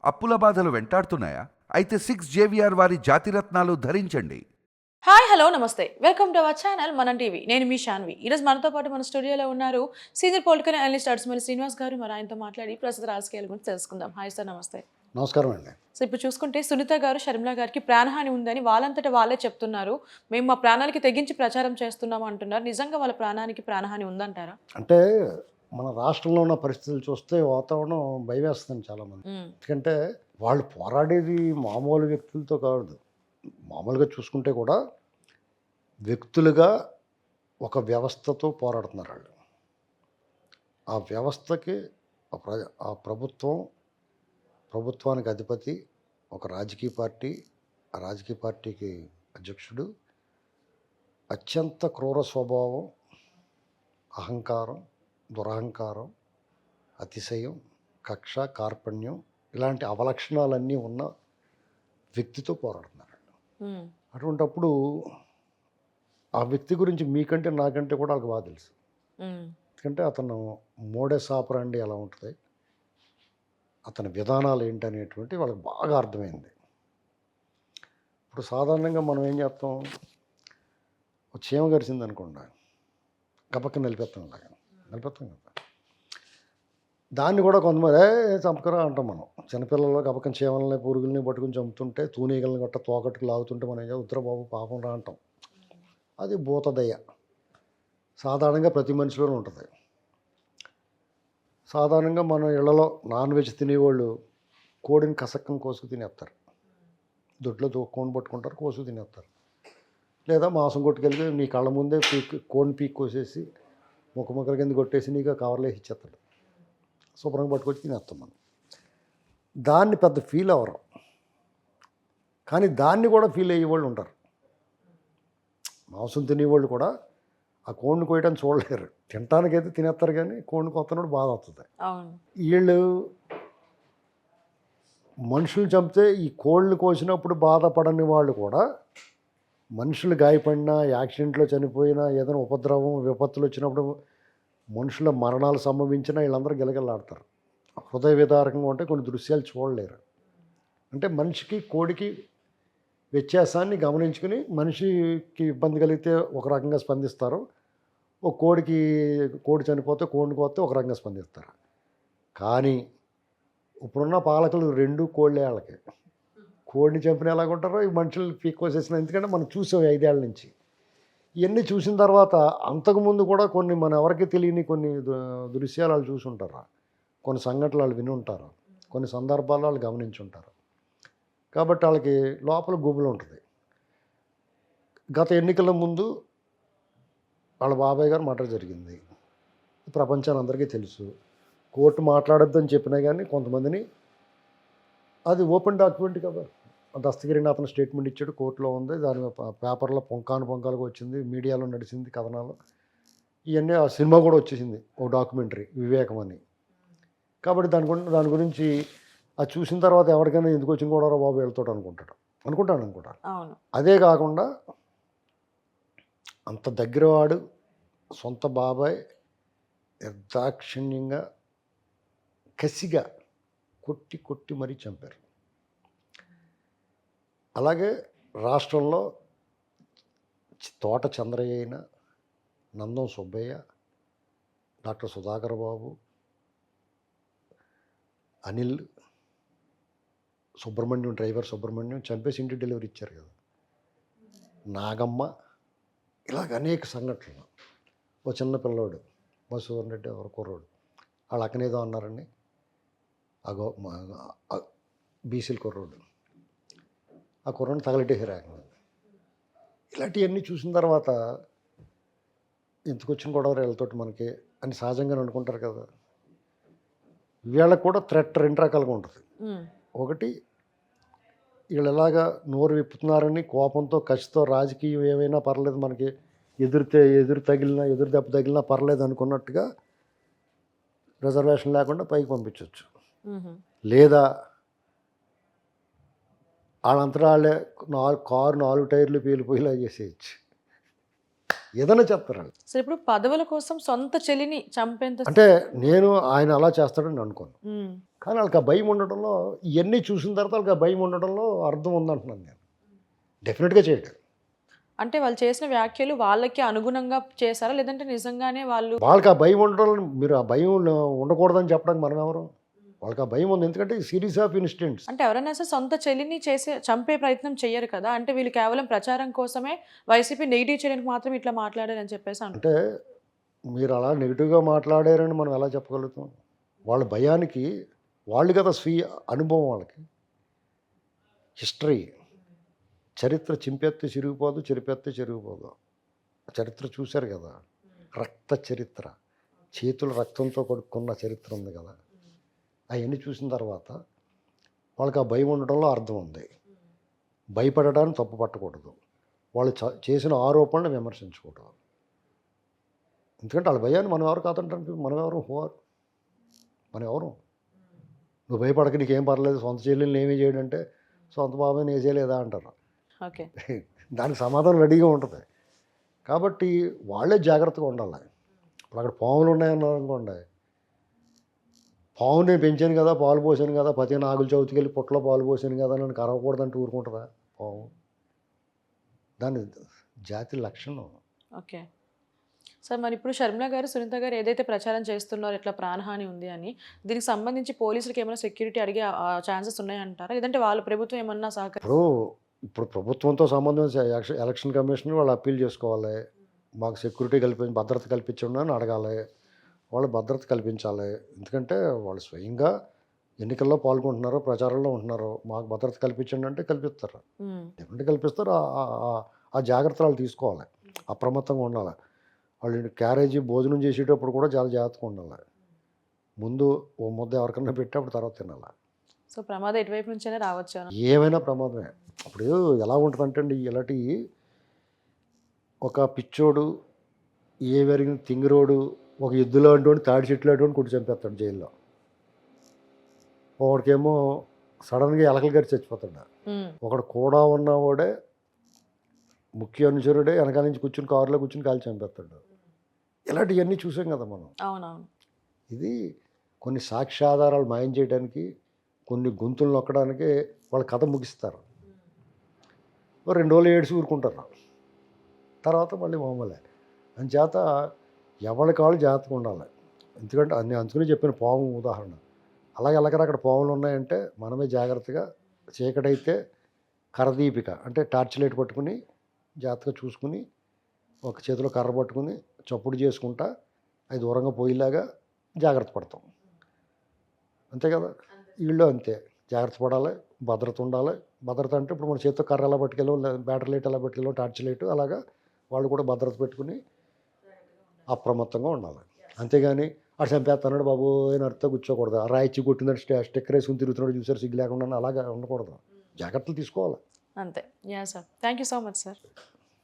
అప్పుల బాధలు వెంటాడుతున్నాయా? అయితే 6 JVR వారి జాతిరత్నాలు ధరించండి. హాయ్ హలో నమస్తే వెల్కమ్ టు అవర్ ఛానల్ మనం టీవీ. నేను మీ శాన్వి. ఈరోజు మనతో పాటు మన స్టూడియోలో ఉన్నారు సీనియర్ పొలిటికల్ అనలిస్ట్ అడ్స్మల్ శ్రీనివాస్ గారు. మరి ఆయనతో మాట్లాడి ప్రస్తుత రాజకీయాల గురించి తెలుసుకుందాం. హాయ్ సార్, నమస్తే. నమస్కారం అండి. సో ఇప్పుడు చూసుకుంటే సునీత గారు షర్మిల గారికి ప్రాణహాని ఉందని వాళ్ళంతటా వాళ్ళే చెప్తున్నారు. మేము మా ప్రాణాలకి తెగించి ప్రచారం చేస్తున్నాము అంటున్నారు. నిజంగా వాళ్ళ ప్రాణానికి ప్రాణహాని ఉందంటారా? అంటే మన రాష్ట్రంలో ఉన్న పరిస్థితులు చూస్తే వాతావరణం భయవేస్తుంది చాలామంది. ఎందుకంటే వాళ్ళు పోరాడేది మామూలు వ్యక్తులతో కాదు. మామూలుగా చూసుకుంటే కూడా వ్యక్తులుగా ఒక వ్యవస్థతో పోరాడుతున్నారు వాళ్ళు. ఆ వ్యవస్థకి ఆ ప్రభుత్వానికి అధిపతి ఒక రాజకీయ పార్టీ, ఆ రాజకీయ పార్టీకి అధ్యక్షుడు అత్యంత క్రూర స్వభావం, అహంకారం, దురహంకారం, అతిశయం, కక్ష, కార్పణ్యం ఇలాంటి అవలక్షణాలన్నీ ఉన్న వ్యక్తితో పోరాడుతున్నారు. అటువంటప్పుడు ఆ వ్యక్తి గురించి మీకంటే నాకంటే కూడా వాళ్ళకి బాగా తెలుసు. ఎందుకంటే అతను మోడస్ ఆపరాండి ఎలా ఉంటుంది, అతని విధానాలు ఏంటనేటువంటి వాళ్ళకి బాగా అర్థమైంది. ఇప్పుడు సాధారణంగా మనం ఏం చేస్తాం, చీమ గరిచింది అనుకోండి, గబక్క నిలిపేస్తాం కదా. దాన్ని కూడా కొంతమంది చంపకరా అంటాం మనం. చిన్నపిల్లలు గబక్కన చీమలని పురుగుల్ని పట్టుకుని చంపుతుంటే, తూనీగలను గట్ట తోకట్టుకు లాగుతుంటే మనం ఏం ఉత్తరబాబు పాపం రా అంటాం. అది భూతదయ. సాధారణంగా ప్రతి మనిషిలోనూ ఉంటుంది. సాధారణంగా మన ఇళ్లలో నాన్ వెజ్ తినేవాళ్ళు కోడిని కసక్కం కోసుకు తినేస్తారు. దొడ్లో కోడిని పట్టుకుంటారు, కోసుకు తినేస్తారు. లేదా మాంసం కొట్టుకెళ్ళి నీ కళ్ళ ముందే కోడిని పీక్ కోసేసి ముక్కల కింద కొట్టేసి నీకు కవర్లో ఇచ్చేస్తాడు. శుభ్రంగా పట్టుకొచ్చి తినేస్తాం మనం. దాన్ని పెద్ద ఫీల్ అవ్వరు, కానీ దాన్ని కూడా ఫీల్ అయ్యేవాళ్ళు ఉంటారు. మాంసం తినేవాళ్ళు కూడా ఆ కోడిని కోయటాన్ని చూడలేరు. తినటానికైతే తినేస్తారు, కానీ కోడిని కొత్తనోడు బాధ వస్తుంది. వీళ్ళు మనుషులు చంపితే ఈ కోళ్ళని కోసినప్పుడు బాధపడని వాళ్ళు కూడా మనుషులు గాయపడినా, యాక్సిడెంట్లో చనిపోయినా, ఏదైనా ఉపద్రవం విపత్తులు వచ్చినప్పుడు మనుషుల మరణాలు సంభవించినా వీళ్ళందరూ గిలగిల్లాడతారు. హృదయ విదారకంగా ఉంటే కొన్ని దృశ్యాలు చూడలేరు. అంటే మనిషికి కోడికి వ్యత్యాసాన్ని గమనించుకుని మనిషికి ఇబ్బంది కలిగితే ఒక రకంగా స్పందిస్తారు, ఒక కోడి చనిపోతే కోడిని కోస్తే ఒక రకంగా స్పందిస్తారు. కానీ ఇప్పుడున్న పాలకులు రెండు కోళ్ళే వాళ్ళకి. కోడిని చంపిన ఎలాగుంటారో ఈ మనుషులు పీక్కోసేసిన. ఎందుకంటే మనం చూసాం 5 ఏళ్ళ నుంచి. ఇవన్నీ చూసిన తర్వాత అంతకుముందు కూడా కొన్ని మన ఎవరికి తెలియని కొన్ని దృశ్యాలు వాళ్ళు చూసి ఉంటారు, కొన్ని సంఘటనలు వాళ్ళు విని ఉంటారు, కొన్ని సందర్భాలు వాళ్ళు గమనించి ఉంటారు. కాబట్టి వాళ్ళకి లోపల గుబులు ఉంటుంది. గత ఎన్నికల ముందు వాళ్ళ బాబాయ్ గారు మర్డర్ జరిగింది, ప్రపంచానికి అందరికీ తెలుసు. కోర్టు మాట్లాడొద్దని చెప్పినా కానీ కొంతమందిని, అది ఓపెన్ డాక్యుమెంట్ కదా, దస్తగిరిని అతను స్టేట్మెంట్ ఇచ్చాడు, కోర్టులో ఉంది, దాని పేపర్లో పొంకాలుగా వచ్చింది, మీడియాలో నడిచింది కథనాలు. ఇవన్నీ ఆ సినిమా కూడా వచ్చేసింది, ఓ డాక్యుమెంటరీ వివేకం అని. కాబట్టి దాని గురించి అది చూసిన తర్వాత ఎవరికైనా ఎందుకు వచ్చిన కూడా బాబు వెళ్తాడు అనుకుంటాను. అదే కాకుండా అంత దగ్గరవాడు సొంత బాబాయ్ నిర్దాక్షిణ్యంగా కసిగా కొట్టి మరీ చంపారు. అలాగే రాష్ట్రంలో తోట చంద్రయ్య అయిన, నందం సుబ్బయ్య, డాక్టర్ సుధాకర్ బాబు, అనిల్, సుబ్రహ్మణ్యం, డ్రైవర్ సుబ్రహ్మణ్యం చంపేసి ఇంటి డెలివరీ ఇచ్చారు కదా, నాగమ్మ, ఇలాగ అనేక సంఘటనలు. ఓ చిన్న పిల్లోడు మసూదన్ రెడ్డి ఎవరు కుర్రోడు, వాళ్ళ అక్కనేదో అన్నారండి, అగో బీసీల కుర్రోడు, ఆ కుర్రోని తగలెట్టేసారు ఆయన. ఇలాంటివన్నీ చూసిన తర్వాత ఎందుకు వచ్చిన గొడవ వీళ్ళతోటి మనకి అని సహజంగా అనుకుంటారు కదా. వీళ్ళకి కూడా థ్రెట్ 2 రకాలుగా ఉంటుంది. ఒకటి, వీళ్ళు ఎలాగా నోరు విప్పుతున్నారని కోపంతో, కసితో, రాజకీయం ఏమైనా పర్లేదు, మనకి ఎదురు దెబ్బ తగిలినా పర్లేదు అనుకున్నట్టుగా రిజర్వేషన్ లేకుండా పైకి పంపించవచ్చు. లేదా వాళ్ళంతటా వాళ్ళే కారు 4 టైర్లు పేలిపోయేలా చేసేయచ్చు, ఏదైనా చెప్తారు. సో ఇప్పుడు పదవుల కోసం సొంత చెల్లిని చంపేంత అంటే ఆయన అలా చేస్తాడని అనుకోను. కానీ వాళ్ళకి ఆ భయం ఉండటంలో ఇవన్నీ చూసిన తర్వాత వాళ్ళకి ఆ భయం ఉండటంలో అర్థం ఉందంటున్నాను నేను. డెఫినెట్గా చేయడు. అంటే వాళ్ళు చేసిన వ్యాఖ్యలు వాళ్ళకి అనుగుణంగా చేశారా లేదంటే నిజంగానే వాళ్ళు వాళ్ళకి ఆ భయం ఉండటం, మీరు ఆ భయం ఉండకూడదని చెప్పడానికి మనం ఎవరు? వాళ్ళకి ఆ భయం ఉంది, ఎందుకంటే సిరీస్ ఆఫ్ ఇన్సిడెంట్స్. అంటే ఎవరైనా సరే సొంత చెల్లిని చంపే ప్రయత్నం చెయ్యరు కదా, అంటే వీళ్ళు కేవలం ప్రచారం కోసమే వైసీపీ నెగిటివ్ చేయడానికి మాత్రం ఇట్లా మాట్లాడారని చెప్పేసి అంటే మీరు అలా నెగిటివ్గా మాట్లాడారని మనం ఎలా చెప్పగలుగుతాం? వాళ్ళ భయానికి వాళ్ళు కదా స్వీయ అనుభవం, వాళ్ళకి హిస్టరీ, చరిత్ర చింపెత్తి చిరిగిపోదు, చెరిపెత్తి చెరిగిపోదు. చరిత్ర చూశారు కదా, రక్త చరిత్ర, చేతులు రక్తంతో కొడుకున్న చరిత్ర ఉంది కదా. అవన్నీ చూసిన తర్వాత వాళ్ళకి ఆ భయం ఉండడంలో అర్థం ఉంది. భయపడటాన్ని తప్పు పట్టకూడదు, వాళ్ళు చేసిన ఆరోపణలు విమర్శించకూడదు. ఎందుకంటే వాళ్ళ భయాన్ని మనం ఎవరు కాదంటానికి, మనం ఎవరు హోర్, మనం ఎవరు? నువ్వు భయపడక నీకేం పర్లేదు, సొంత చెల్లెల్ని ఏమీ చేయడంటే సొంత బాబాయ్ని వేసేయలేదా అంటారు. ఓకే. దానికి సమాధానం రెడీగా ఉంటుంది. కాబట్టి వాళ్ళే జాగ్రత్తగా ఉండాలి. ఇప్పుడు అక్కడ పాములు ఉన్నాయన్నారు అనుకోండి, పాము నేను పెంచాను కదా, పాలు పోసాను కదా, ప్రతి నాగుల చవితికి వెళ్ళి పుట్టలో పాలు పోసాను కదా నన్ను కరవకూడదంటే ఊరుకుంటుందా పాము? దాని జాతి లక్షణం. ఓకే సార్, మరి ఇప్పుడు షర్మిల గారు సునీత గారు ఏదైతే ప్రచారం చేస్తున్నారో ఇట్లా ప్రాణహాని ఉంది అని, దీనికి సంబంధించి పోలీసులకు ఏమైనా సెక్యూరిటీ అడిగే ఛాన్సెస్ ఉన్నాయంటారా లేదంటే వాళ్ళు ప్రభుత్వం ఏమన్నా ఇప్పుడు ప్రభుత్వంతో సంబంధం ఎలక్షన్ కమిషన్ వాళ్ళు అప్పీల్ చేసుకోవాలి, మాకు సెక్యూరిటీ భద్రత కల్పించండి అని అడగాలి. వాళ్ళు భద్రత కల్పించాలి, ఎందుకంటే వాళ్ళు స్వయంగా ఎన్నికల్లో పాల్గొంటున్నారు, ప్రచారంలో ఉంటున్నారు. మాకు భద్రత కల్పించండి అంటే కల్పిస్తారు, డెఫినెట్గా కల్పిస్తారు. ఆ జాగ్రత్తలు వాళ్ళు తీసుకోవాలి, అప్రమత్తంగా ఉండాలి. వాళ్ళు క్యారేజీ భోజనం చేసేటప్పుడు కూడా చాలా జాగ్రత్తగా ఉండాలి. ముందు ఓ ముద్ద ఎవరికన్నా పెట్టి అప్పుడు తర్వాత తినాలి. సో ప్రమాదం ఎటువైపు నుంచైనా రావచ్చు. ఏమైనా ప్రమాదమే. అప్పుడు ఎలా ఉంటుందంటే అండి, ఇలాంటి ఒక పిచ్చోడు, ఏ వెరిగిన తింగిరోడు, ఒక ఎద్దులో అంటూ తాడి చెట్లు అటువంటి కొట్టి చంపేస్తాడు జైల్లో. ఒకడికేమో సడన్గా ఎలకలు గడి చచ్చిపోతాడు. ఒకడు కూడా ఉన్నవాడే ముఖ్య అనుచరుడే వెనకాల నుంచి కూర్చుని కారులో కూర్చుని కాల్చి చంపేస్తాడు. ఇలాంటివన్నీ చూసాం కదా మనం. అవునవును. ఇది కొన్ని సాక్ష్యాధారాలు మాయం చేయడానికి, కొన్ని గొంతులు నొక్కడానికి వాళ్ళ కథ ముగిస్తారు. 2 రోజులు ఏడ్చి ఊరుకుంటారు, తర్వాత మళ్ళీ మామూలే. అందుచేత ఎవరి కాళ్ళు జాగ్రత్తగా ఉండాలి. ఎందుకంటే అందుకని చెప్పిన పాము ఉదాహరణ. అలాగే అక్కడ పాములు ఉన్నాయంటే మనమే జాగ్రత్తగా, చీకటైతే కరదీపిక అంటే టార్చ్ లైట్ పట్టుకుని జాగ్రత్తగా చూసుకుని, ఒక చేతిలో కర్ర పట్టుకుని చప్పుడు చేసుకుంటా అది దూరంగా పోయేలాగా జాగ్రత్త పడతాం. అంతే కదా, వీళ్ళు అంతే జాగ్రత్త పడాలి, భద్రత ఉండాలి. భద్రత అంటే ఇప్పుడు మన చేతితో కర్ర ఎలా పట్టుకెళ్ళాం, బ్యాటరీ లైట్ ఎలా పట్టుకెళ్ళాం, టార్చ్ లైట్, అలాగా వాళ్ళు కూడా భద్రత పెట్టుకుని అప్రమత్తంగా ఉండాలి. అంతేగాని అటు చంపేస్తున్నాడు బాబు అని అర్థం కూర్చోకూడదు. ఆ రాయిచ్చి కొట్టిందంటే స్టిక్కర్ వేసుకుని తిరుగుతున్నాడు చూసారు సిగ్గు లేకుండా, అలాగా ఉండకూడదు. జాగ్రత్తలు తీసుకోవాలి. అంతే. Yeah sir, thank you so much sir.